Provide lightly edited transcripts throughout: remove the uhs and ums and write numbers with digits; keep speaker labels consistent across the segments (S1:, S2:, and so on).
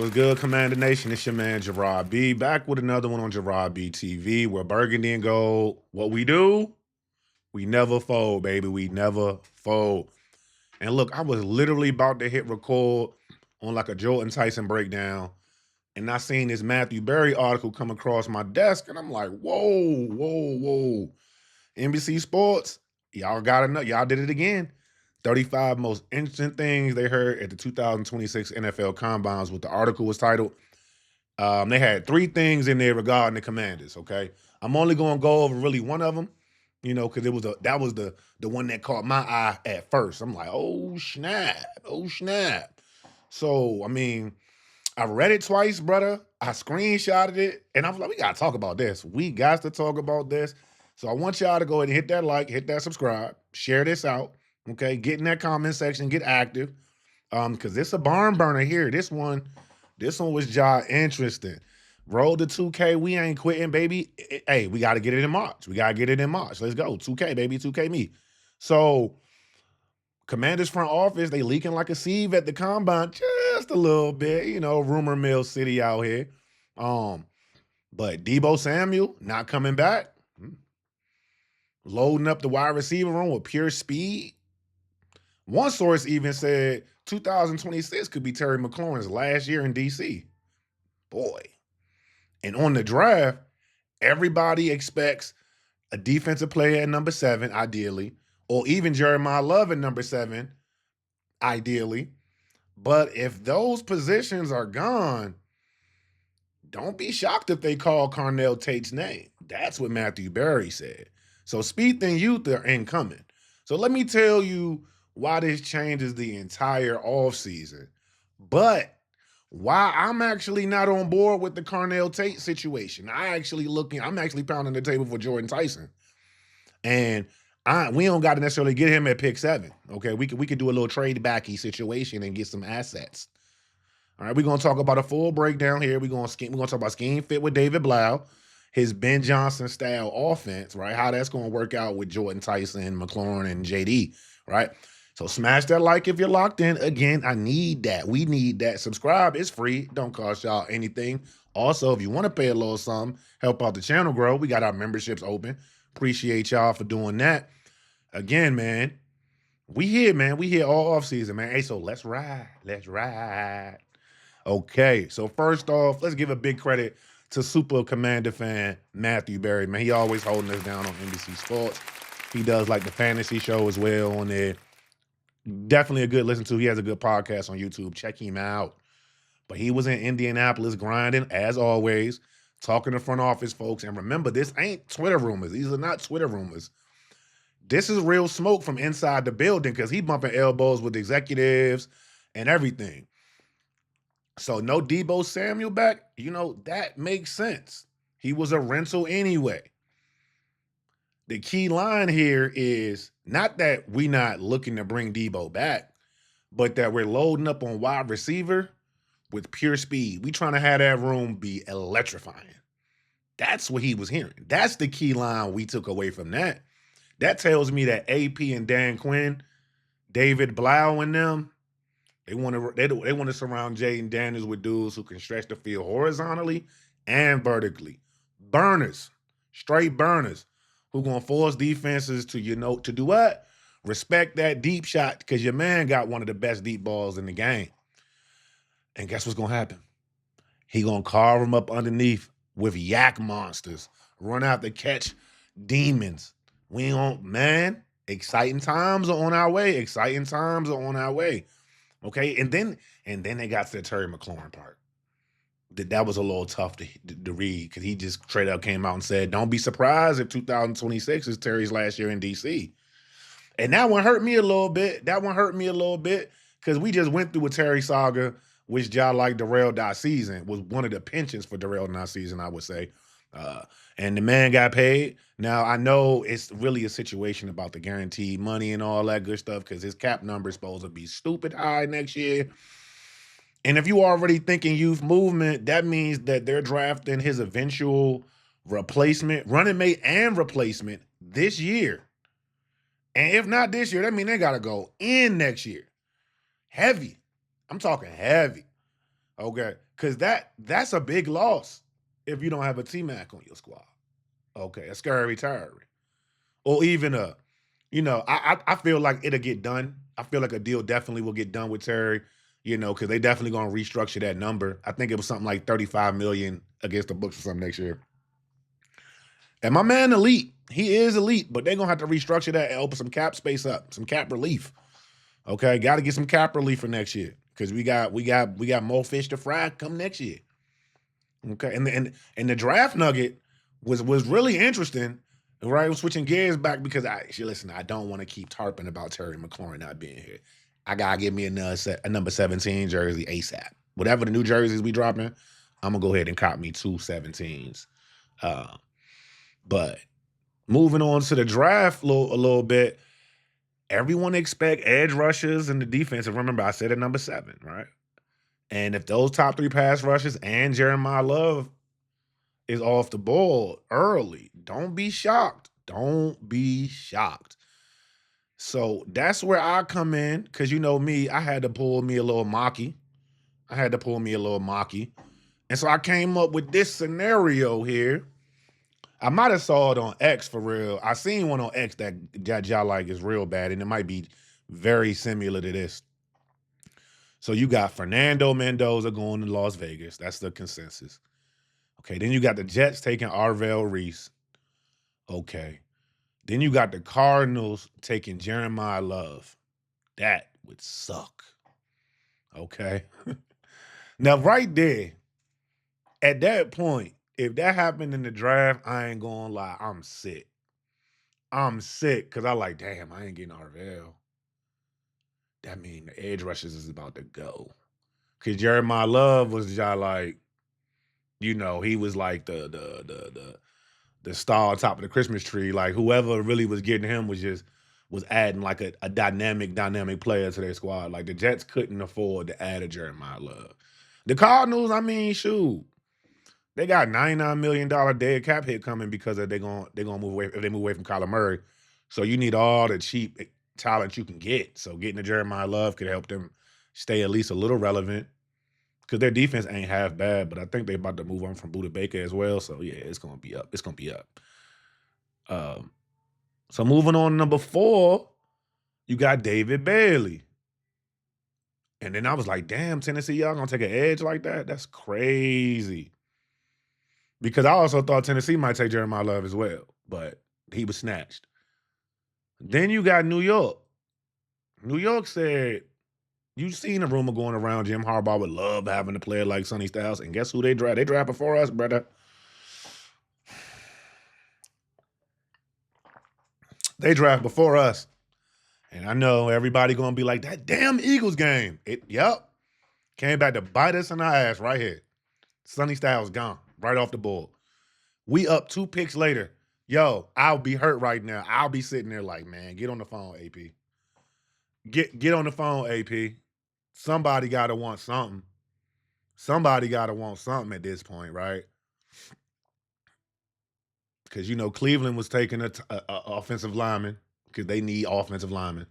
S1: What's good, Commander Nation? It's your man, Gerard B. Back with another one on Gerard B TV, where burgundy and gold, what we do, we never fold, baby. We never fold. And look, I was literally about to hit record on like a Jordyn Tyson breakdown, and I seen this Matthew Berry article come across my desk, and I'm like, whoa, whoa, whoa. NBC Sports, y'all got enough. Y'all did it again. 35 most interesting things they heard at the 2026 NFL Combines, what the article was titled. They had three things in there regarding the Commanders, okay? I'm only going to go over really one of them, because that was the one that caught my eye at first. I'm like, oh, snap, oh, snap. So, I read it twice, brother. I screenshotted it, and I was like, we got to talk about this. We got to talk about this. So I want y'all to go ahead and hit that like, hit that subscribe, share this out, okay? Get in that comment section, get active, because it's a barn burner here. This one was jaw interesting. Roll to 2K, we ain't quitting, baby. Hey, we got to get it in March. Let's go, 2K, baby, 2K me. So Commanders front office, they leaking like a sieve at the combine just a little bit, rumor mill city out here. But Deebo Samuel not coming back. Loading up the wide receiver room with pure speed. One source even said 2026 could be Terry McLaurin's last year in DC. Boy. And on the draft, everybody expects a defensive player at number 7, ideally, or even Jeremiah Love at number 7, ideally. But if those positions are gone, don't be shocked if they call Carnell Tate's name. That's what Matthew Berry said. So speed and youth are incoming. So let me tell you why this changes the entire offseason. But why I'm actually not on board with the Carnell Tate situation. I'm actually pounding the table for Jordyn Tyson. And we don't got to necessarily get him at pick 7. Okay, we could do a little trade backy situation and get some assets. All right, we're gonna talk about a full breakdown here. We're gonna talk about scheme fit with David Blau, his Ben Johnson style offense, right? How that's gonna work out with Jordyn Tyson, McLaurin, and JD, right? So smash that like if you're locked in. Again, I need that. We need that. Subscribe. It's free. Don't cost y'all anything. Also, if you want to pay a little something, help out the channel grow, we got our memberships open. Appreciate y'all for doing that. Again, man, we here, man. We here all offseason, man. Hey, so let's ride. Let's ride. Okay, so first off, let's give a big credit to Super Commander fan Matthew Berry, man. He always holding us down on NBC Sports. He does like the fantasy show as well on there. Definitely a good listen to. He has a good podcast on YouTube. Check him out. But he was in Indianapolis grinding, as always, talking to front office folks. And remember, this ain't Twitter rumors. These are not Twitter rumors. This is real smoke from inside the building because he bumping elbows with executives and everything. So no Deebo Samuel back, that makes sense. He was a rental anyway. The key line here is not that we not looking to bring Deebo back, but that we're loading up on wide receiver with pure speed. We trying to have that room be electrifying. That's what he was hearing. That's the key line we took away from that. That tells me that AP and Dan Quinn, David Blau and them, they want to surround Jayden Daniels with dudes who can stretch the field horizontally and vertically. Burners, straight burners, who gonna force defenses to do what? Respect that deep shot because your man got one of the best deep balls in the game. And guess what's gonna happen? He gonna carve him up underneath with yak monsters, run out to catch demons. Exciting times are on our way. Exciting times are on our way. Okay, and then they got to the Terry McLaurin part. That was a little tough to read because he just straight up came out and said, don't be surprised if 2026 is Terry's last year in DC. And that one hurt me a little bit. Because we just went through a Terry saga, which y'all like derailed season, was one of the pensions for derailed season, I would say. And the man got paid. Now, I know it's really a situation about the guaranteed money and all that good stuff because his cap number is supposed to be stupid high next year. And if you already thinking youth movement, that means that they're drafting his eventual replacement, running mate and replacement this year. And if not this year, that means they got to go in next year. Heavy. I'm talking heavy. Okay. Because that's a big loss if you don't have a T-Mac on your squad. Okay, a scary territory. Or even I feel like it'll get done. I feel like a deal definitely will get done with Terry, because they definitely gonna restructure that number. I think it was something like 35 million against the books or something next year. And my man elite, he is elite, but they're gonna have to restructure that and open some cap space up, some cap relief. Okay, got to get some cap relief for next year because we got more fish to fry come next year. Okay, and the draft nugget was really interesting. Right, switching gears back because I don't want to keep tarping about Terry McLaurin not being here. I gotta get me a number 17 jersey ASAP. Whatever the new jerseys we dropping, I'm gonna go ahead and cop me 2 17s. But moving on to the draft a little bit, everyone expect edge rushers in the defense. And remember, I said at number 7, right? And if those top 3 pass rushers and Jeremiah Love is off the board early, don't be shocked. Don't be shocked. So that's where I come in, because you know me, I had to pull me a little mocky. And so I came up with this scenario here. I might have saw it on X for real. I seen one on X that y'all like is real bad, and it might be very similar to this. So you got Fernando Mendoza going to Las Vegas. That's the consensus. Okay, then you got the Jets taking Arvell Reese. Okay. Then you got the Cardinals taking Jeremiah Love. That would suck. Okay. Now, right there, at that point, if that happened in the draft, I ain't gonna lie, I'm sick. Because I like, damn, I ain't getting Arvell. That mean the edge rushers is about to go. Because Jeremiah Love was just like, he was like the star on top of the Christmas tree. Like whoever really was getting him was adding like a dynamic player to their squad. Like the Jets couldn't afford to add a Jeremiah Love. The Cardinals, I mean, shoot, they got $99 million dead cap hit coming because they're gonna move away if they move away from Kyler Murray. So you need all the cheap talent you can get. So getting a Jeremiah Love could help them stay at least a little relevant. Because their defense ain't half bad, but I think they about to move on from Budda Baker as well. So yeah, it's gonna be up. So moving on to number 4, you got David Bailey. And then I was like, damn, Tennessee, y'all gonna take an edge like that? That's crazy. Because I also thought Tennessee might take Jeremiah Love as well, but he was snatched. Then you got New York. New York said, you seen a rumor going around Jim Harbaugh would love having a player like Sonny Styles, and guess who they draft? They draft before us, brother. They draft before us. And I know everybody gonna be like, that damn Eagles game. Yep. Came back to bite us in our ass right here. Sonny Styles gone, right off the board. We up 2 picks later. Yo, I'll be hurt right now. I'll be sitting there like, man, get on the phone, AP. Get on the phone, AP. Somebody gotta want something. Somebody gotta want something at this point, right? Because Cleveland was taking a offensive lineman because they need offensive linemen.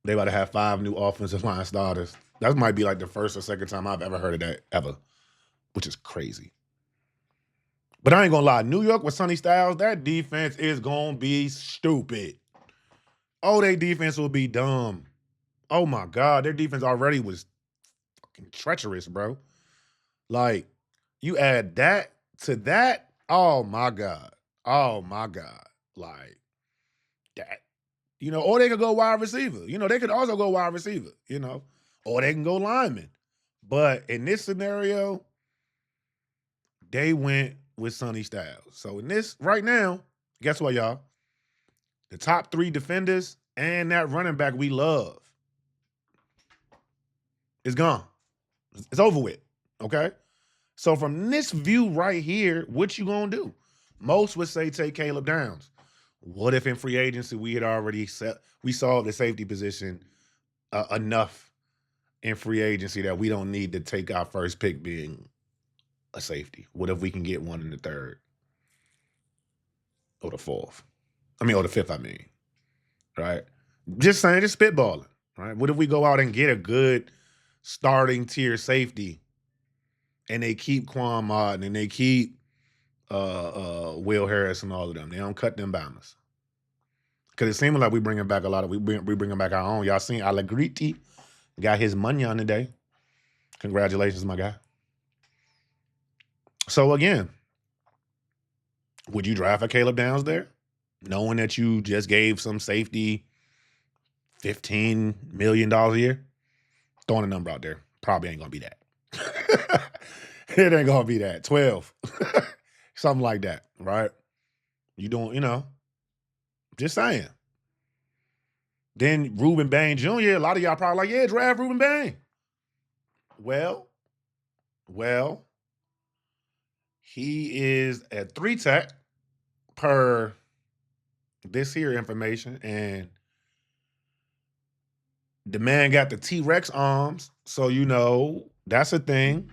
S1: They about to have 5 new offensive line starters. That might be like the first or second time I've ever heard of that ever, which is crazy. But I ain't gonna lie, New York with Sonny Styles, that defense is gonna be stupid. Oh, their defense will be dumb. Oh my God, their defense already was fucking treacherous, bro. Like, you add that to that, oh my God. Oh my God. Like, that. Or they could go wide receiver. They could also go wide receiver, or they can go lineman. But in this scenario, they went with Sonny Styles. So in this, right now, guess what, y'all? The top 3 defenders and that running back we love is gone. It's over with, okay? So from this view right here, what you gonna do? Most would say take Caleb Downs. What if in free agency we had already we solved the safety position enough in free agency that we don't need to take our first pick being a safety? What if we can get one in the 3rd or the 4th? Or the 5th, right? Just saying, just spitballing, right? What if we go out and get a good starting tier safety, and they keep Quan Martin and they keep Will Harris and all of them. They don't cut them Bama's. Because it seems like we bringing back a lot of we bringing back our own. Y'all seen Allegretti got his money on today. Congratulations, my guy. So again, would you draft a Caleb Downs there, knowing that you just gave some safety $15 million a year? Throwing a number out there. Probably ain't gonna be that. It ain't gonna be that. 12. Something like that, right? You don't, just saying. Then Ruben Bain Jr., a lot of y'all probably like, yeah, draft Ruben Bain. Well, he is at 3 tech per this here information, and the man got the T-Rex arms, so that's a thing.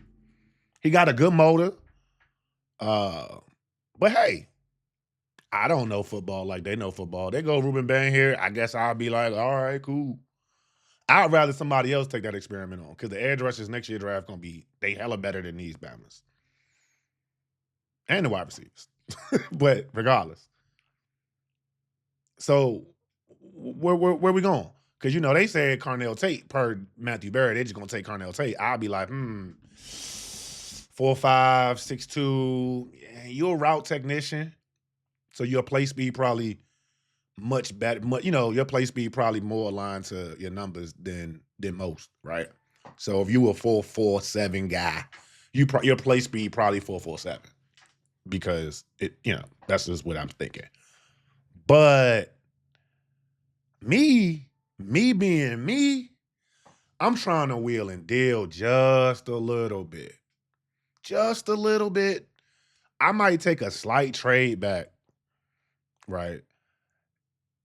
S1: He got a good motor. But hey, I don't know football like they know football. They go Ruben Bain here. I guess I'll be like, all right, cool. I'd rather somebody else take that experiment on, because the edge rushers next year draft gonna be they hella better than these Bammers. And the wide receivers. But regardless. So where we going? Because they said Carnell Tate per Matthew Berry, they're just gonna take Carnell Tate. I'll be like, 4'5", 6'2". You're a route technician, so your play speed probably much better. Your play speed probably more aligned to your numbers than most, right? So if you were 4.47 guy, your play speed probably 4.47, because that's just what I'm thinking. But me being me, I'm trying to wheel and deal just a little bit. Just a little bit. I might take a slight trade back, right?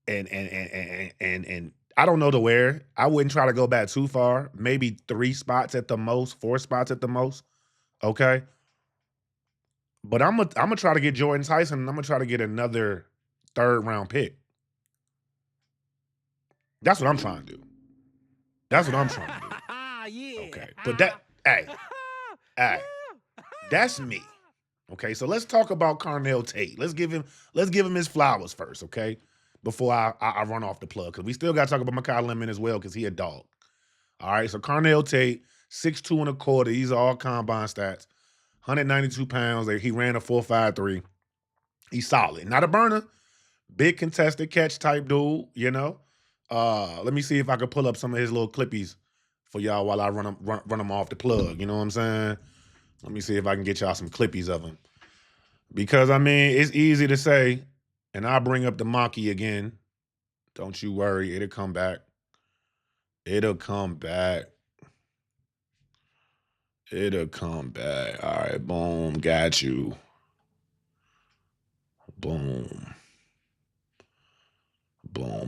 S1: And I don't know to where. I wouldn't try to go back too far. Maybe 3 spots at the most, 4 spots at the most. Okay. But I'm gonna try to get Jordyn Tyson, and I'm gonna try to get another 3rd round pick. That's what I'm trying to do. Yeah. Okay. But hey, that's me. Okay, so let's talk about Carnell Tate. Let's give him his flowers first, okay? Before I run off the plug, because we still got to talk about Mekhi Lemon as well, because he a dog. All right, so Carnell Tate, 6'2" and a quarter. These are all combine stats. 192 pounds. He ran a 4.53. He's solid. Not a burner. Big contested catch type dude, Let me see if I can pull up some of his little clippies for y'all while I run them off the plug. You know what I'm saying? Let me see if I can get y'all some clippies of him. Because, it's easy to say, and I'll bring up the Maki again. Don't you worry. It'll come back. All right, boom. Got you. Boom.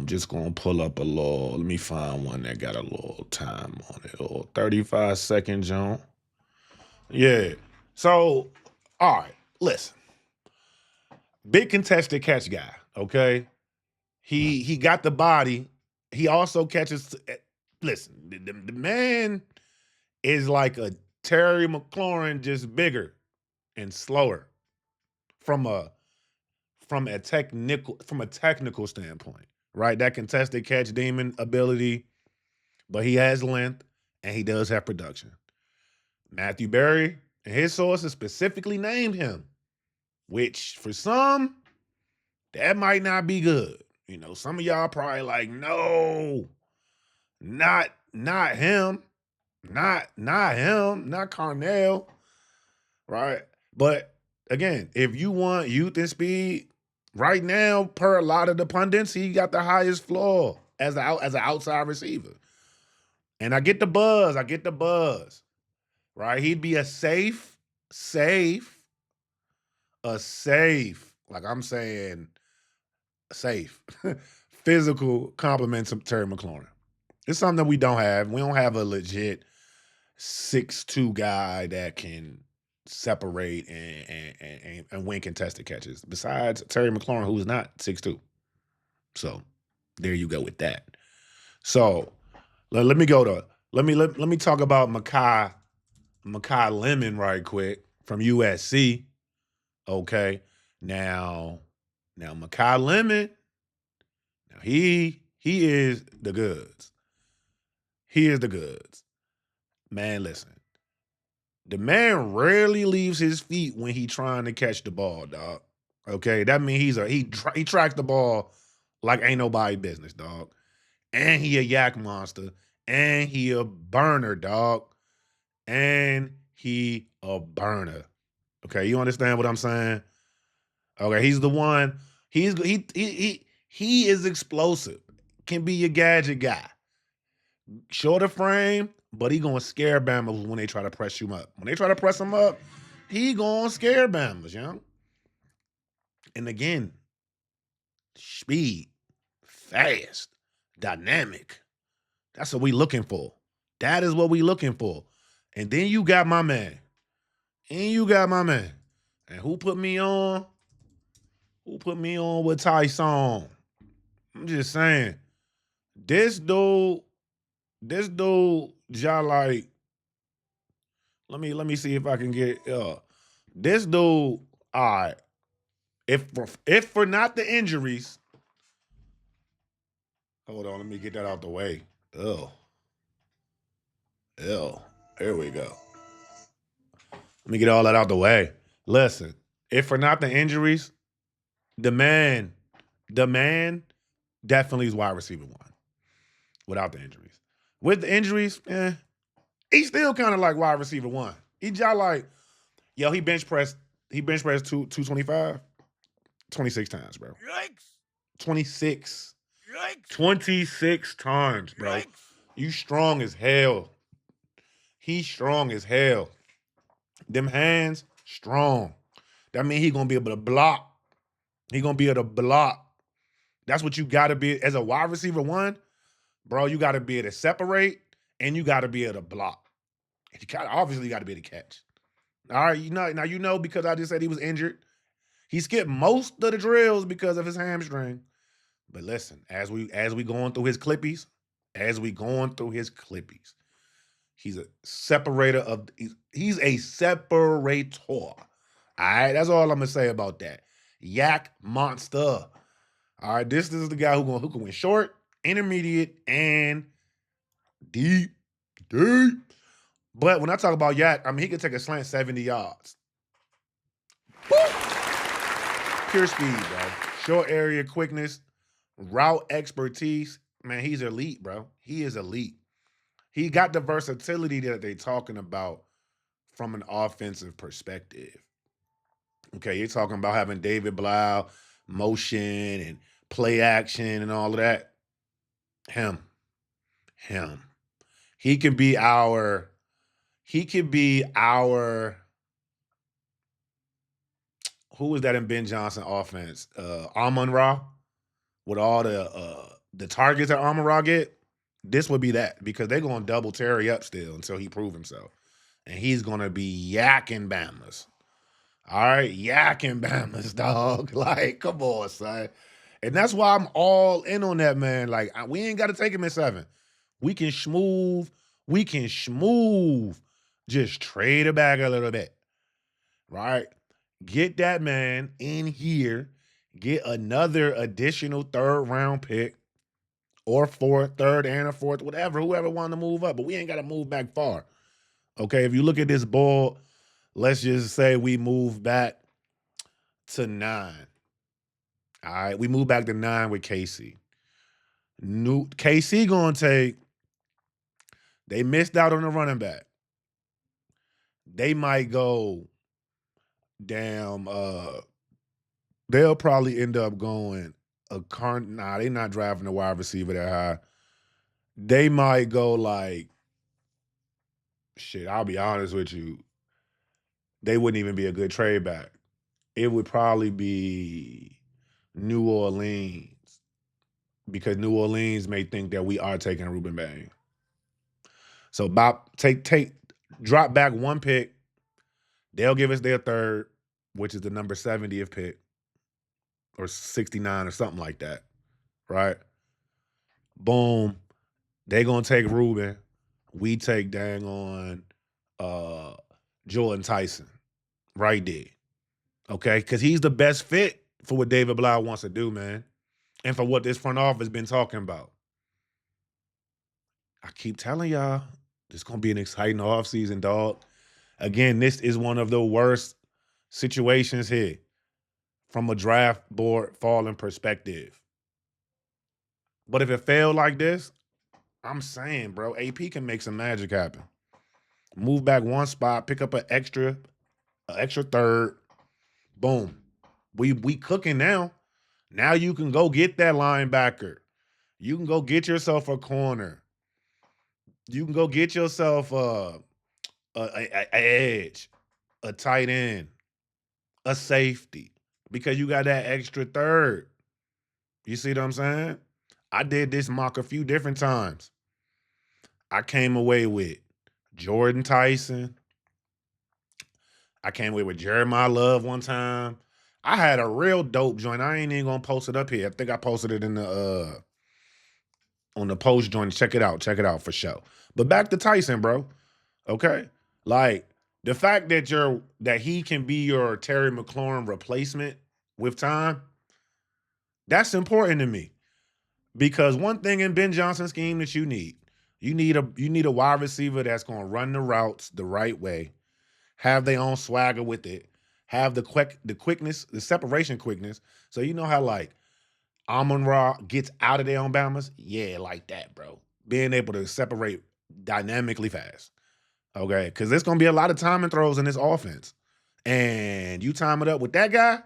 S1: Just going to pull up a little. Let me find one that got a little time on it. A little 35-second jump. Yeah. So, all right, listen. Big contested catch guy, okay? He got the body. He also catches. Listen, the man is like a Terry McLaurin, just bigger and slower from a technical standpoint, right? That contested catch demon ability, but he has length and he does have production. Matthew Berry and his sources specifically named him, which for some, that might not be good. Some of y'all probably like, no, not him, not him, not Carnell, right? But again, if you want youth and speed, right now, per a lot of the pundits, he got the highest floor as an outside receiver. And I get the buzz, right? He'd be a safe, like I'm saying, safe, physical complement to Terry McLaurin. It's something that we don't have. We don't have a legit 6'2" guy that can separate and win contested catches. Besides Terry McLaurin, who is not 6'2". So there you go with that. So let me go to let me talk about Makai Lemon right quick from USC. Okay. Now Makai Lemon, now he is the goods. He is the goods. Man, listen. The man rarely leaves his feet when he trying to catch the ball, dog. Okay, that means he tracks the ball like ain't nobody business, dog. And he a yak monster, and he a burner, dog, and he a burner. Okay, you understand what I'm saying? Okay, he's the one. He is explosive. Can be your gadget guy. Shorter frame, but he gonna scare Bama when they try to press you up. When they try to press him up, he gonna scare Bama's, you know? And again, speed, fast, dynamic. That's what we looking for. That is what we looking for. And then you got my man. And you got my man. And who put me on? Who put me on with Tyson? I'm just saying. This dude, like, let me see if I can get this dude, all right. If for not the injuries, hold on, let me get that out the way. Oh, there we go. Let me get all that out the way. Listen, if for not the injuries, the man definitely is wide receiver one without the injuries. With the injuries, he's still kind of like wide receiver one. He just like, yo, he bench pressed 225 26 times, bro.
S2: Yikes.
S1: 26.
S2: Yikes.
S1: 26 times, bro.
S2: Yikes.
S1: You strong as hell. He's strong as hell. Them hands, strong. That means he gonna be able to block. He gonna be able to block. That's what you gotta be as a wide receiver one, bro. You gotta be able to separate and you gotta be able to block. And you obviously gotta be able to catch. All right, you know because I just said he was injured. He skipped most of the drills because of his hamstring. But listen, as we going through his clippies, he's a separator of he's a separator. All right, that's all I'm gonna say about that. Yak monster. All right, this is the guy who can win short, intermediate, and deep. But when I talk about Yak, I mean he can take a slant 70 yards. Pure speed, bro. Short area quickness, route expertise. Man, he's elite, bro. He is elite. He got the versatility that they're talking about from an offensive perspective. Okay, you're talking about having David Blau, motion and play action and all of that. Him. He could be our who was that in Ben Johnson offense? Amon-Ra, with all the targets that Amon-Ra get. This would be that because they're gonna double Terry up still until he prove himself. And he's gonna be yakking Bamas. All right, yakking Bamas, dog. Like, come on, son. And that's why I'm all in on that, man. Like, we ain't got to take him at 7. We can schmoove. Just trade it back a little bit, right? Get that man in here. Get another additional 3rd round pick or 3rd and a 4th, whatever, whoever wanted to move up. But we ain't got to move back far. Okay, if you look at this board, let's just say we move back to 9. All right, we move back to 9 with KC. KC gonna take. They missed out on the running back. They might go. Damn. They'll probably end up going Nah, they not driving a wide receiver that high. They might go like. Shit, I'll be honest with you. They wouldn't even be a good trade back. It would probably be New Orleans because New Orleans may think that we are taking Ruben Bain. So Bob, drop back 1 pick. They'll give us their 3rd, which is the number 70th pick, or 69 or something like that, right? Boom. They're gonna take Ruben. we take dang on Jordyn Tyson right there. Okay? Because he's the best fit for what David Blau wants to do, man. And for what this front office been talking about. I keep telling y'all, it's gonna be an exciting offseason, dog. Again, this is one of the worst situations here from a draft board falling perspective. But if it failed like this, I'm saying, bro, AP can make some magic happen. Move back one spot, pick up an extra third. Boom. We cooking now. Now you can go get that linebacker. You can go get yourself a corner. You can go get yourself a edge, a tight end, a safety, because you got that extra third. You see what I'm saying? I did this mock a few different times. I came away with Jordyn Tyson. I came away with Jeremiah Love one time. I had a real dope joint. I ain't even gonna post it up here. I think I posted it in the on the post joint. Check it out for sure. But back to Tyson, bro. Okay, like the fact that he can be your Terry McLaurin replacement with time. That's important to me because one thing in Ben Johnson's scheme that you need a wide receiver that's gonna run the routes the right way, have their own swagger with it, have the quickness, the separation quickness. So you know how like Amon-Ra gets out of there on Bama's? Yeah, like that, bro. Being able to separate dynamically fast. Okay, because there's gonna be a lot of timing throws in this offense. And you time it up with that guy.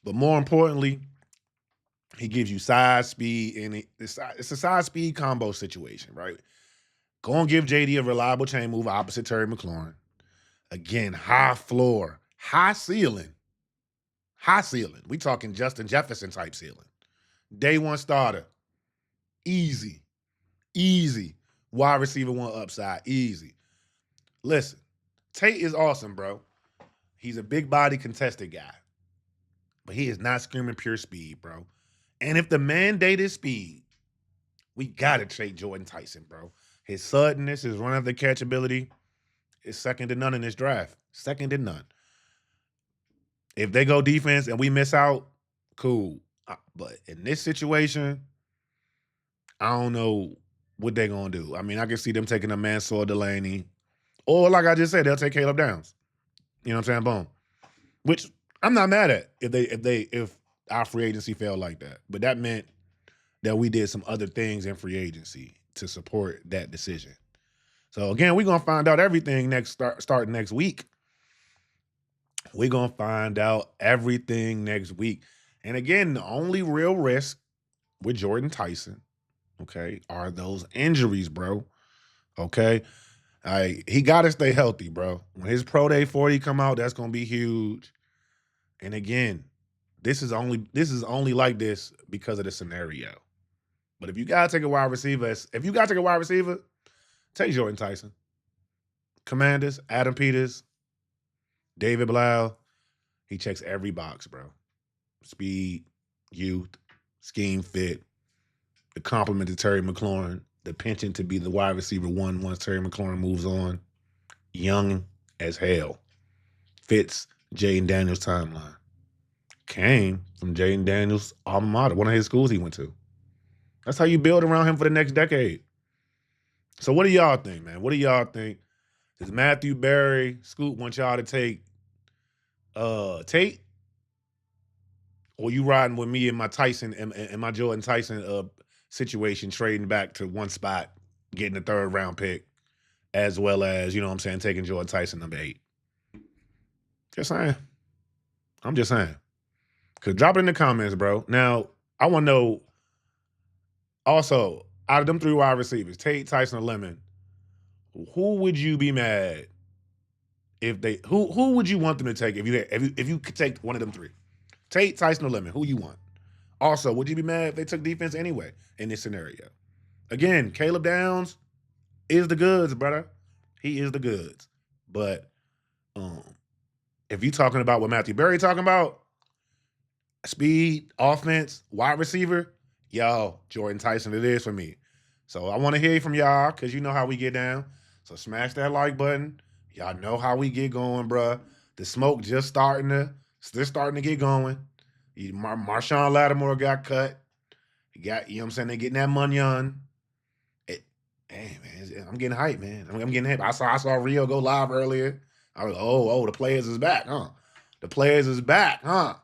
S1: But more importantly, he gives you size, speed, and it's a size speed combo situation, right? Go and give JD a reliable chain move opposite Terry McLaurin. Again, high floor, high ceiling. High ceiling. We talking Justin Jefferson type ceiling. Day one starter. Easy. Easy. Wide receiver one upside. Easy. Listen, Tate is awesome, bro. He's a big body contested guy. But he is not screaming pure speed, bro. And if the mandate is speed, we got to trade Jordyn Tyson, bro. His suddenness, his run after catch ability is second to none in this draft. Second to none. If they go defense and we miss out, cool. But in this situation, I don't know what they're going to do. I mean, I can see them taking a Mansour Delaney. Or like I just said, they'll take Caleb Downs. You know what I'm saying? Boom. Which I'm not mad at if our free agency failed like that. But that meant that we did some other things in free agency to support that decision. So again, we're gonna find out everything starting next week. We're gonna find out everything next week. And again, the only real risk with Jordyn Tyson, okay, are those injuries, bro. Okay. He gotta stay healthy, bro. When his Pro Day 40 come out, that's gonna be huge. And again, this is only like this because of the scenario. But if you gotta take a wide receiver, take Jordyn Tyson. Commanders, Adam Peters, David Blau, he checks every box, bro. Speed, youth, scheme fit, the compliment to Terry McLaurin, the penchant to be the wide receiver one once Terry McLaurin moves on. Young as hell. Fits Jayden Daniels' timeline. Came from Jayden Daniels' alma mater, one of his schools he went to. That's how you build around him for the next decade. So what do y'all think, man? What do y'all think? Does Matthew Berry, Scoop want y'all to take Tate? Or you riding with me and my Tyson and my Jordyn Tyson situation, trading back to one spot, getting a third round pick, as well as, you know what I'm saying, taking Jordyn Tyson number 8. Just saying. I'm just saying. Because drop it in the comments, bro. Now, I want to know, also, out of them 3 wide receivers, Tate, Tyson, or Lemon, who would you be mad if they, who would you want them to take if you could take one of them 3? Tate, Tyson, or Lemon, who you want? Also, would you be mad if they took defense anyway in this scenario? Again, Caleb Downs is the goods, brother. He is the goods. But if you talking about what Matthew Berry talking about, speed, offense, wide receiver, Yo, Jordyn Tyson, it is for me. So I want to hear from y'all because you know how we get down. So smash that like button. Y'all know how we get going, bruh. The smoke just starting to get going. Marshawn Lattimore got cut. He got, you know what I'm saying? They getting that money on. Hey man, I'm getting hyped, man. I'm getting hyped. I saw Rio go live earlier. I was like, the players is back, huh? The players is back, huh?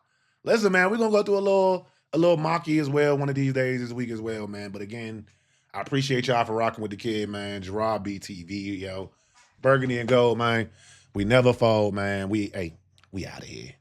S1: Listen, man, we're gonna go through a little mocky as well one of these days this week as well, man. But again, I appreciate y'all for rocking with the kid, man. Gerard BTV, yo. Burgundy and gold, man. We never fold, man. We out of here.